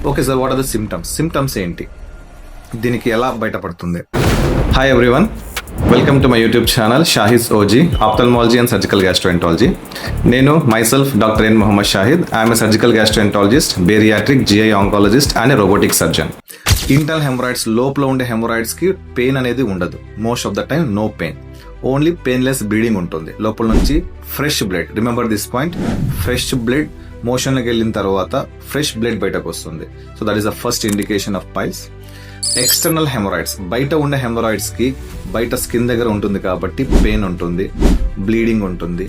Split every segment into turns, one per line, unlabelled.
Okay sir, what are the symptoms ఏంటి, దీనికి ఎలా బయటపడుతుంది? Hi everyone, welcome to my YouTube channel Shahid OG ophthalmology and surgical gastroenterology. నేను myself doctor N Mohammed Shahid. I'm a surgical gastroenterologist, bariatric, GI oncologist and a robotic surgeon. Internal haemorrhoids, లోపల ఉండే హెమరాయిడ్స్కి pain అనేది ఉండదు. Most of the time no pain, only painless bleeding ఉంటుంది. లోపల నుంచి fresh blood, remember this point, fresh blood మోషన్లోకి వెళ్ళిన తర్వాత ఫ్రెష్ బ్లడ్ బయటకు వస్తుంది. So that is the first indication of piles. External haemorrhoids, బయట ఉన్న హెమరాయిడ్స్ కి బయట స్కిన్ దగ్గర ఉంటుంది కాబట్టి పెయిన్ ఉంటుంది, బ్లీడింగ్ ఉంటుంది,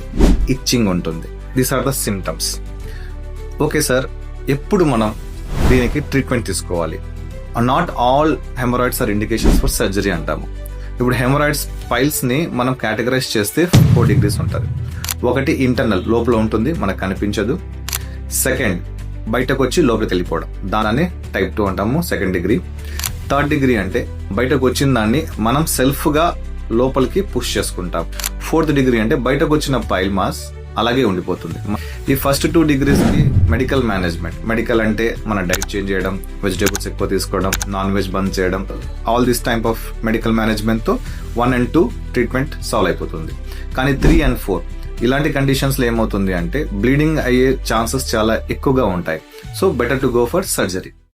ఇచ్చింగ్ ఉంటుంది. These are the symptoms. Okay sir, ఎప్పుడు మనం దీనికి ట్రీట్మెంట్ తీసుకోవాలి? Not all haemorrhoids are indications for surgery అంటాము. ఇప్పుడు హెమరాయిడ్స్ పైల్స్ ని మనం కేటగరైజ్ చేస్తే 4 degrees ఉంటుంది. ఒకటి ఇంటర్నల్, లోపల ఉంటుంది, మనకు కనిపించదు. సెకండ్, బయటకు వచ్చి లోపలికి వెళ్ళిపోవడం, దాన్ని టైప్ 2 అంటాము, 2nd degree. 3rd degree అంటే బయటకు వచ్చిన దాన్ని మనం సెల్ఫ్ గా లోపలికి పుష్ చేసుకుంటాం. 4th degree అంటే బయటకు వచ్చిన పైల్ మాస్ అలాగే ఉండిపోతుంది. ఈ ఫస్ట్ 2 degrees కి మెడికల్ మేనేజ్మెంట్, మెడికల్ అంటే మన డైట్ చేంజ్ చేయడం, వెజిటేబుల్స్ ఎక్కువ తీసుకోవడం, నాన్ వెజ్ బంద్ చేయడం, all this type of medical management తో 1 and 2 ట్రీట్మెంట్ సాల్వ్ అయిపోతుంది. కానీ 3 and 4 ఇలాంటి కండిషన్స్ లో ఏమవుతుంది అంటే బ్లీడింగ్ అయ్యే ఛాన్సెస్ చాలా ఎక్కువగా ఉంటాయి. So better to go for surgery.